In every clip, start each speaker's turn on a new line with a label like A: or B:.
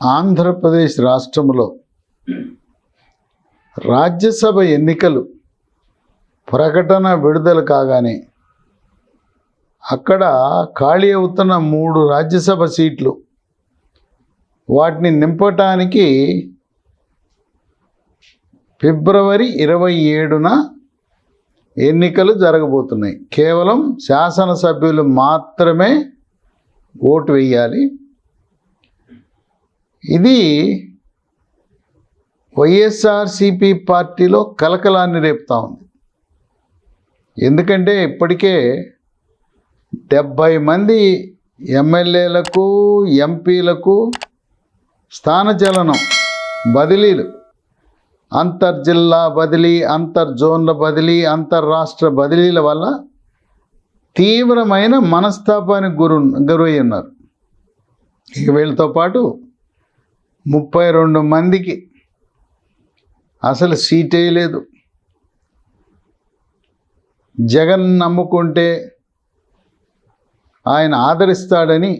A: ఆంధ్రప్రదేశ్ రాష్ట్రంలో రాజ్యసభ ఎన్నికలు ప్రకటన విడుదల కాగానే అక్కడ ఖాళీ అవుతున్న 3 రాజ్యసభ సీట్లు వాటిని నింపటానికి ఫిబ్రవరి 27న ఎన్నికలు జరగబోతున్నాయి. కేవలం శాసనసభ్యులు మాత్రమే ఓటు వేయాలి. ఇది వైఎస్ఆర్సిపి పార్టీలో కలకలాన్ని రేపుతా ఉంది. ఎందుకంటే ఇప్పటికే 70 మంది ఎమ్మెల్యేలకు ఎంపీలకు స్థానచలనం బదిలీలు, అంతర్జిల్లా బదిలీ, అంతర్జోన్ల బదిలీ, అంతర్రాష్ట్ర బదిలీల వల్ల తీవ్రమైన మనస్తాపానికి గురై ఉన్నారు. ఇక వీళ్ళతో పాటు 32 మందికి అసలు సీటే లేదు. జగన్ నమ్ముకుంటే ఆయన ఆదరిస్తాడని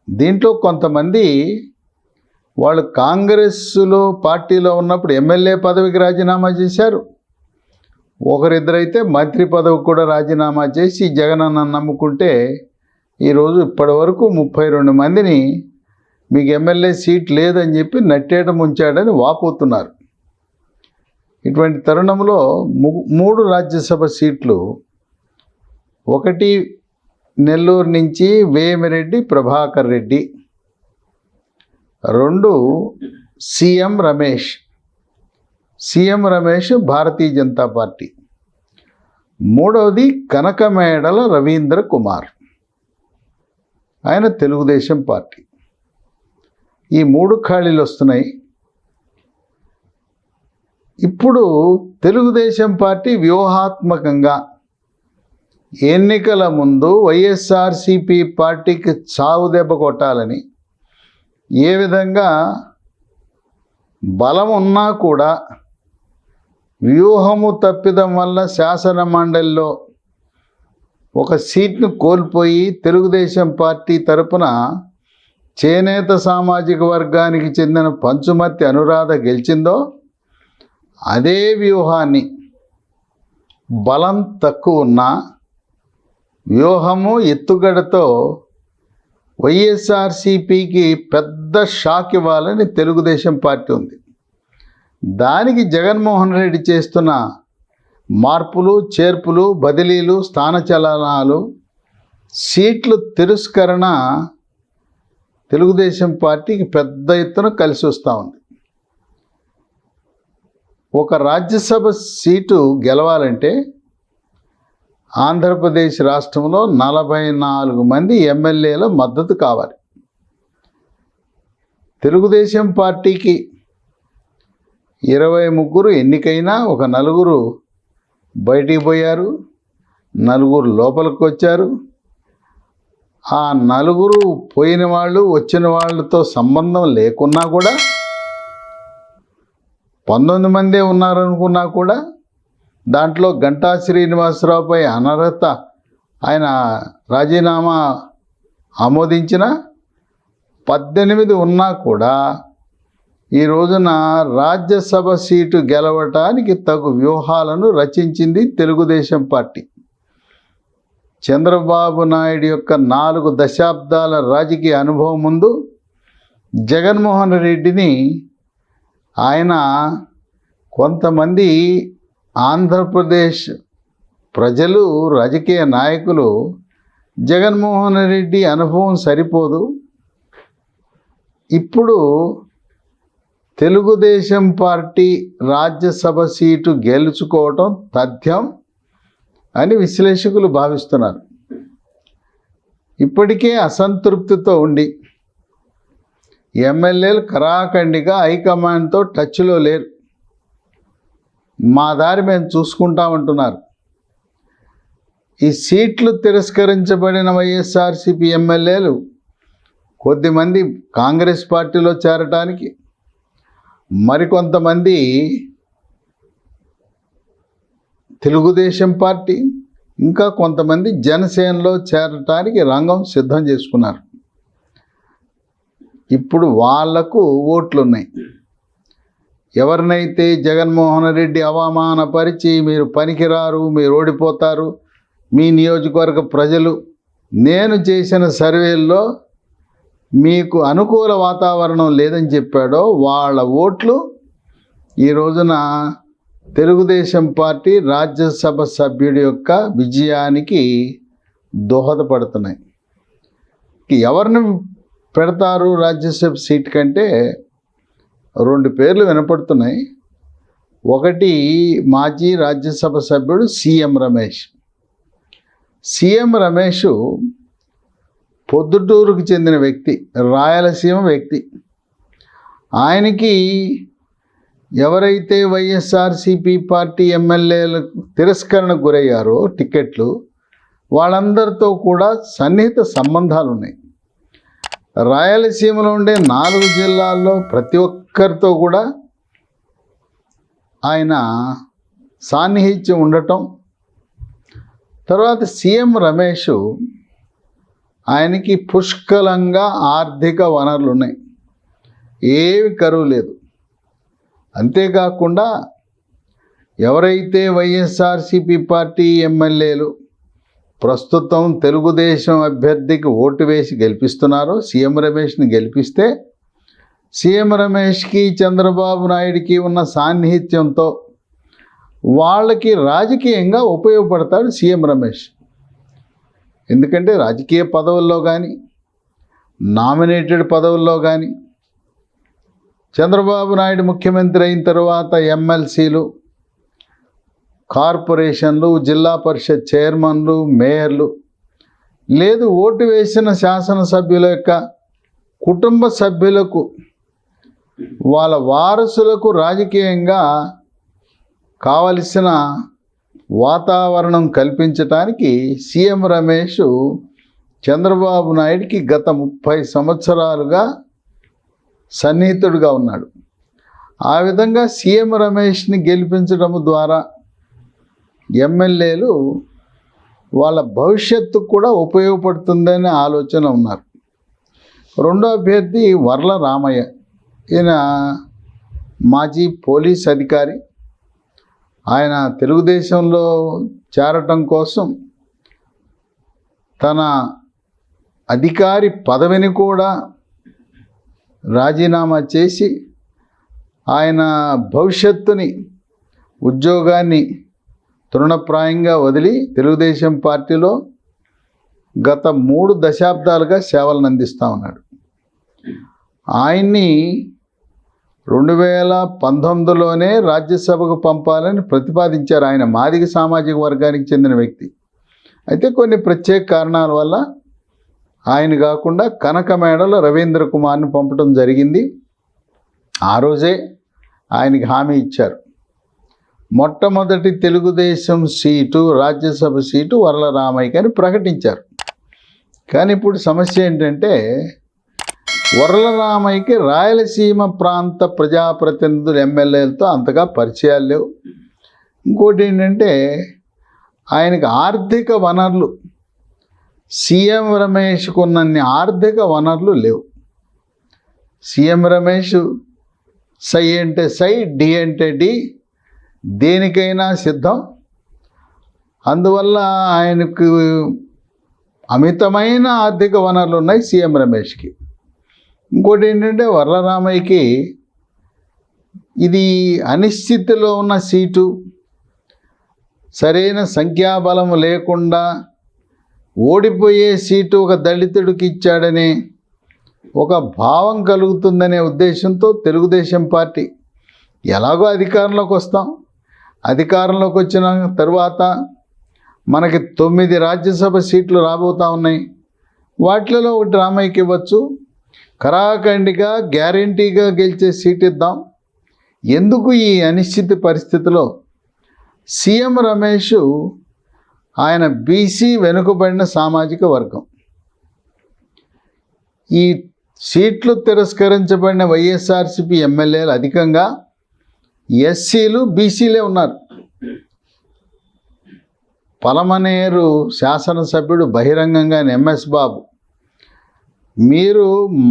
A: దీంట్లో కొంతమంది వాళ్ళు కాంగ్రెస్లో పార్టీలో ఉన్నప్పుడు ఎమ్మెల్యే పదవికి రాజీనామా చేశారు. ఒకరిద్దరైతే మంత్రి పదవికి కూడా రాజీనామా చేసి జగన్ అన్న నమ్ముకుంటే ఈరోజు ఇప్పటి వరకు 32 మందిని మీకు ఎమ్మెల్యే సీట్ లేదని చెప్పి నట్టేట ముంచాడని వాపోతున్నారు. ఇటువంటి తరుణంలో 3 రాజ్యసభ సీట్లు, ఒకటి నెల్లూరు నుంచి వేమిరెడ్డి ప్రభాకర్ రెడ్డి, 2 సీఎం రమేష్ భారతీయ జనతా పార్టీ, 3వది కనకమేడల రవీంద్ర కుమార్, ఆయన తెలుగుదేశం పార్టీ. ఈ 3 ఖాళీలు వస్తున్నాయి. ఇప్పుడు తెలుగుదేశం పార్టీ వ్యూహాత్మకంగా ఎన్నికల ముందు వైఎస్ఆర్సిపి పార్టీకి చావు దెబ్బ కొట్టాలని, ఏ విధంగా బలం ఉన్నా కూడా వ్యూహము తప్పిదం వల్ల శాసన మండలిలో ఒక సీట్ను కోల్పోయి తెలుగుదేశం పార్టీ తరపున చేనేత సామాజిక వర్గానికి చెందిన పంచుమర్తి అనురాధ గెలిచిందో అదే వ్యూహాన్ని బలం తక్కువ ఉన్న వ్యూహము ఎత్తుగడతో వైఎస్ఆర్సిపికి పెద్ద షాక్ ఇవ్వాలని తెలుగుదేశం పార్టీ ఉంది. దానికి జగన్మోహన్ రెడ్డి చేస్తున్న మార్పులు, చేర్పులు, బదిలీలు, స్థానచలనాలు, సీట్లు తిరస్కరణ తెలుగుదేశం పార్టీకి పెద్ద ఎత్తున కలిసి వస్తూ ఉంది. ఒక రాజ్యసభ సీటు గెలవాలంటే ఆంధ్రప్రదేశ్ రాష్ట్రంలో 44 మంది ఎమ్మెల్యేల మద్దతు కావాలి. తెలుగుదేశం పార్టీకి 23 ఎన్నికైనా ఒక 4 బయటికి పోయారు, 4 లోపలికి వచ్చారు. ఆ 4 పోయిన వాళ్ళు వచ్చిన వాళ్ళతో సంబంధం లేకున్నా కూడా 19 మందే ఉన్నారనుకున్నా కూడా దాంట్లో గంటా శ్రీనివాసరావుపై అనర్హత ఆయన రాజీనామా ఆమోదించిన 18 ఉన్నా కూడా ఈ రోజున రాజ్యసభ సీటు గెలవటానికి తగు వ్యూహాలను రచించింది తెలుగుదేశం పార్టీ. చంద్రబాబు నాయుడు యొక్క 4 దశాబ్దాల రాజకీయ అనుభవం ముందు జగన్మోహన్ రెడ్డిని ఆయన కొంతమంది ఆంధ్రప్రదేశ్ ప్రజలు, రాజకీయ నాయకులు జగన్మోహన్ రెడ్డి అనుభవం సరిపోదు, ఇప్పుడు తెలుగుదేశం పార్టీ రాజ్యసభ సీటు గెలుచుకోవటం తథ్యం అని విశ్లేషకులు భావిస్తున్నారు. ఇప్పటికే అసంతృప్తితో ఉండి ఎమ్మెల్యేలు కరాఖండిగా హైకమాండ్తో టచ్లో లేరు. మా దారి మేము చూసుకుంటామంటున్నారు. ఈ సీట్లు తిరస్కరించబడిన వైఎస్ఆర్సిపి ఎమ్మెల్యేలు కొద్దిమంది కాంగ్రెస్ పార్టీలో చేరటానికి, మరికొంతమంది తెలుగుదేశం పార్టీ, ఇంకా కొంతమంది జనసేనలో చేరటానికి రంగం సిద్ధం చేసుకున్నారు. ఇప్పుడు వాళ్లకు ఓట్లున్నాయి. ఎవరినైతే జగన్మోహన్ రెడ్డి అవమానపరిచి మీరు పనికిరారు, మీరు ఓడిపోతారు, మీ నియోజకవర్గ ప్రజలు నేను చేసిన సర్వేల్లో మీకు అనుకూల వాతావరణం లేదని చెప్పాడో వాళ్ళ ఓట్లు ఈ రోజున తెలుగుదేశం పార్టీ రాజ్యసభ సభ్యుడి యొక్క విజయానికి దోహదపడుతున్నాయి. ఎవరిని పెడతారు రాజ్యసభ సీట్ కంటే 2 పేర్లు వినపడుతున్నాయి. ఒకటి మాజీ రాజ్యసభ సభ్యుడు సీఎం రమేష్. సీఎం రమేష్ పొద్దుటూరుకు చెందిన వ్యక్తి, రాయలసీమ వ్యక్తి. ఆయనకి ఎవరైతే వైఎస్ఆర్సీపీ పార్టీ ఎమ్మెల్యేలకు తిరస్కరణకు గురయ్యారో టికెట్లు, వాళ్ళందరితో కూడా సన్నిహిత సంబంధాలు ఉన్నాయి. రాయలసీమలో ఉండే 4 జిల్లాల్లో ప్రతి ఒక్కరితో కూడా ఆయన సాన్నిహిత్యం ఉండటం. తర్వాత సీఎం రమేష్ ఆయనకి పుష్కలంగా ఆర్థిక వనరులు ఉన్నాయి, ఏవి కరువు లేదు. అంతేకాకుండా ఎవరైతే వైఎస్ఆర్సీపీ పార్టీ ఎమ్మెల్యేలు ప్రస్తుతం తెలుగుదేశం అభ్యర్థికి ఓటు వేసి గెలిపిస్తున్నారో, సీఎం రమేష్ని గెలిపిస్తే సీఎం రమేష్కి చంద్రబాబు నాయుడికి ఉన్న సాన్నిహిత్యంతో వాళ్ళకి రాజకీయంగా ఉపయోగపడతాడు సీఎం రమేష్. ఎందుకంటే రాజకీయ పదవుల్లో కానీ, నామినేటెడ్ పదవుల్లో కానీ, చంద్రబాబు నాయుడు ముఖ్యమంత్రి అయిన తర్వాత ఎమ్మెల్సీలు, కార్పొరేషన్లు, జిల్లా పరిషత్ చైర్మన్లు, మేయర్లు, లేదు ఓటు వేసిన శాసనసభ్యుల యొక్క కుటుంబ సభ్యులకు, వాళ్ళ వారసులకు రాజకీయంగా కావలసిన వాతావరణం కల్పించటానికి సీఎం రమేష్ చంద్రబాబు నాయుడికి గత 30 సంవత్సరాలుగా సన్నిహితుడుగా ఉన్నాడు. ఆ విధంగా సీఎం రమేష్ని గెలిపించడం ద్వారా ఎమ్మెల్యేలు వాళ్ళ భవిష్యత్తుకు కూడా ఉపయోగపడుతుందనే ఆలోచన ఉన్నారు. రెండో అభ్యర్థి వర్ల రామయ్య. ఈయన మాజీ పోలీస్ అధికారి. ఆయన తెలుగుదేశంలో చేరటం కోసం తన అధికారి పదవిని కూడా రాజీనామా చేసి ఆయన భవిష్యత్తుని, ఉద్యోగాన్ని తృణప్రాయంగా వదిలి తెలుగుదేశం పార్టీలో గత 3 దశాబ్దాలుగా సేవలను అందిస్తూ ఉన్నాడు. ఆయన్ని 2019లోనే రాజ్యసభకు పంపాలని ప్రతిపాదించారు. ఆయన మాదిగ సామాజిక వర్గానికి చెందిన వ్యక్తి. అయితే కొన్ని ప్రత్యేక కారణాల వల్ల ఆయన కాకుండా కనకమేడల రవీంద్ర కుమార్ని పంపడం జరిగింది. ఆ రోజే ఆయనకి హామీ ఇచ్చారు. మొట్టమొదటి తెలుగుదేశం సీటు, రాజ్యసభ సీటు వర్ల రామయ్యకి అని ప్రకటించారు. కానీ ఇప్పుడు సమస్య ఏంటంటే వర్ల రామయ్యకి రాయలసీమ ప్రాంత ప్రజాప్రతినిధులు, ఎమ్మెల్యేలతో అంతగా పరిచయాలు లేవు. ఇంకోటి ఏంటంటే ఆయనకి ఆర్థిక వనరులు, సీఎం రమేష్కు ఉన్నన్ని ఆర్థిక వనరులు లేవు. సీఎం రమేష్ సై అంటే సై, డి అంటే డి, దేనికైనా సిద్ధం. అందువల్ల ఆయనకు అమితమైన ఆర్థిక వనరులు ఉన్నాయి సీఎం రమేష్కి. ఇంకోటి ఏంటంటే వర్ల రామయ్యకి ఇది అనిశ్చితిలో ఉన్న సీటు, సరైన సంఖ్యాబలం లేకుండా ఓడిపోయే సీటు ఒక దళితుడికి ఇచ్చాడనే ఒక భావం కలుగుతుందనే ఉద్దేశంతో తెలుగుదేశం పార్టీ ఎలాగో అధికారంలోకి వస్తాం, అధికారంలోకి వచ్చిన తర్వాత మనకి 9 రాజ్యసభ సీట్లు రాబోతూ ఉన్నాయి, వాటిలో ఒకటి రామయ్యకి ఇవ్వచ్చు, కరాఖండిగా గ్యారంటీగా గెలిచే సీట్ ఇద్దాం. ఎందుకు ఈ అనిశ్చిత పరిస్థితిలో సీఎం రమేష్ ఆయన బీసీ వెనుకబడిన సామాజిక వర్గం. ఈ సీట్లు తిరస్కరించబడిన వైఎస్ఆర్సీపీ ఎమ్మెల్యేలు అధికంగా ఎస్సీలు, బీసీలే ఉన్నారు. పలమనేరు శాసనసభ్యుడు బహిరంగంగా ఎంఎస్ బాబు మీరు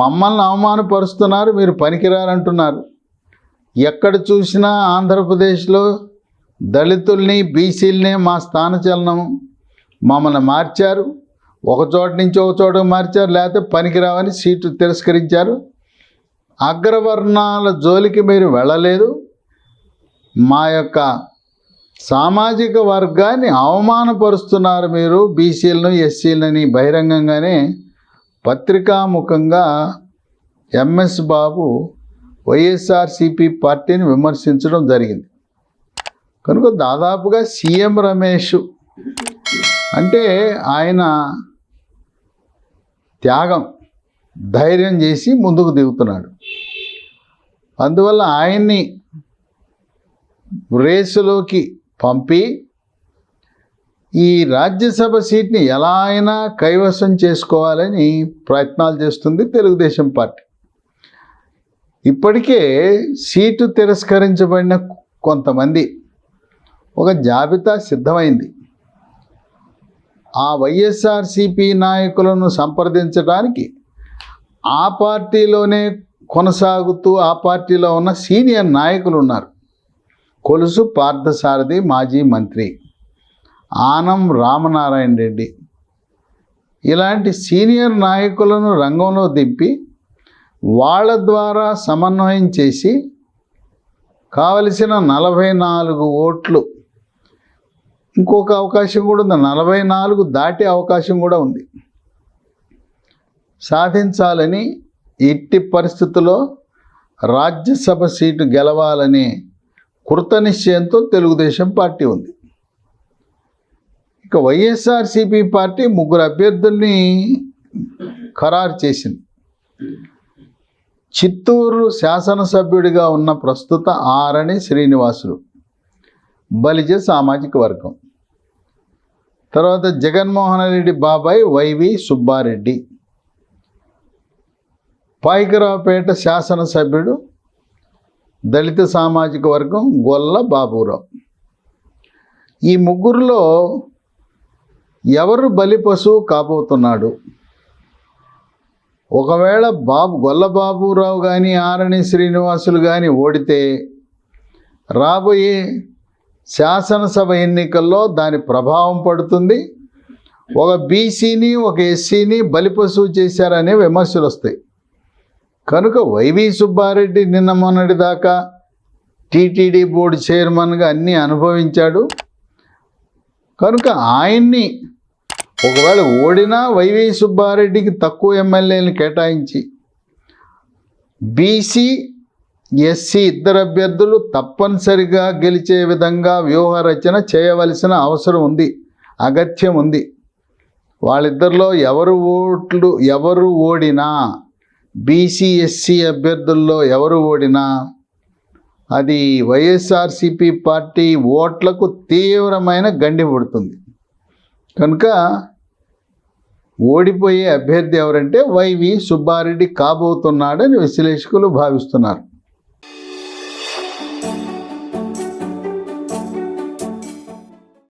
A: మమ్మల్ని అవమానపరుస్తున్నారు, మీరు పనికిరారంటున్నారు. ఎక్కడ చూసినా ఆంధ్రప్రదేశ్లో దళితుల్ని బీసీలనే మా స్థానచలనం మమ్మల్ని మార్చారు. ఒక చోట నుంచి ఒక చోట మార్చారు, లేకపోతే పనికిరావని సీటు తిరస్కరించారు. అగ్రవర్ణాల జోలికి మీరు వెళ్ళలేదు. మా యొక్క సామాజిక వర్గాన్ని అవమానపరుస్తున్నారు మీరు, బీసీలను ఎస్సీలని బహిరంగంగానే పత్రికాముఖంగా ఎంఎస్ బాబు వైఎస్ఆర్సిపి పార్టీని విమర్శించడం జరిగింది. కనుక దాదాపుగా సీఎం రమేష్ అంటే ఆయన త్యాగం, ధైర్యం చేసి ముందుకు దిగుతున్నాడు. అందువల్ల ఆయన్ని రేసులోకి పంపి ఈ రాజ్యసభ సీట్ని ఎలా అయినా కైవసం చేసుకోవాలని ప్రయత్నాలు చేస్తుంది తెలుగుదేశం పార్టీ. ఇప్పటికే సీటు తిరస్కరించబడిన కొంతమంది ఒక జాబితా సిద్ధమైంది. ఆ వైఎస్ఆర్సిపి నాయకులను సంప్రదించడానికి ఆ పార్టీలోనే కొనసాగుతూ ఆ పార్టీలో ఉన్న సీనియర్ నాయకులు ఉన్నారు. కొలుసు పార్థసారథి మాజీ మంత్రి, ఆనం రామనారాయణ రెడ్డి, ఇలాంటి సీనియర్ నాయకులను రంగంలో దింపి వాళ్ళ ద్వారా సమన్వయం చేసి కావలసిన 44 ఓట్లు, ఇంకొక అవకాశం కూడా ఉంది, 44 దాటే అవకాశం కూడా ఉంది, సాధించాలని, ఎట్టి పరిస్థితుల్లో రాజ్యసభ సీటు గెలవాలనే కృతనిశ్చయంతో తెలుగుదేశం పార్టీ ఉంది. ఇక వైఎస్ఆర్సిపి పార్టీ 3 అభ్యర్థుల్ని ఖరారు చేసింది. చిత్తూరు శాసనసభ్యుడిగా ఉన్న ప్రస్తుత ఆరణి శ్రీనివాసులు, బలిజ సామాజిక వర్గం. తర్వాత జగన్మోహన్ రెడ్డి బాబాయ్ వైవి సుబ్బారెడ్డి, పాయికరావుపేట శాసనసభ్యుడు దళిత సామాజిక వర్గం గొల్ల బాబురావు. ఈ ముగ్గురులో ఎవరు బలి పశువు కాబోతున్నాడు? ఒకవేళ గొల్ల బాబురావు కానీ ఆరణి శ్రీనివాసులు కానీ ఓడితే రాబోయే శాసనసభ ఎన్నికల్లో దాని ప్రభావం పడుతుంది. ఒక బీసీని ఒక ఎస్సీని బలి పశువు చేశారనే విమర్శలు వస్తాయి. కనుక వైవి సుబ్బారెడ్డి నిన్న మొన్నటి దాకా టీటీడీ బోర్డు చైర్మన్గా అన్నీ అనుభవించాడు. కనుక ఆయన్ని ఒకవేళ ఓడినా వైవి సుబ్బారెడ్డికి తక్కువ ఎమ్మెల్యేలను కేటాయించి బీసీ ఎస్సీ 2 అభ్యర్థులు తప్పనిసరిగా గెలిచే విధంగా వ్యూహరచన చేయవలసిన అవసరం ఉంది, అగత్యం ఉంది. వాళ్ళిద్దరిలో ఎవరు ఓడినా, బీసీ ఎస్సీ అభ్యర్థుల్లో ఎవరు ఓడినా అది వైఎస్ఆర్సిపి పార్టీ ఓట్లకు తీవ్రమైన గండి పడుతుంది. కనుక ఓడిపోయే అభ్యర్థి ఎవరంటే వైవి సుబ్బారెడ్డి కాబోతున్నాడని విశ్లేషకులు భావిస్తున్నారు.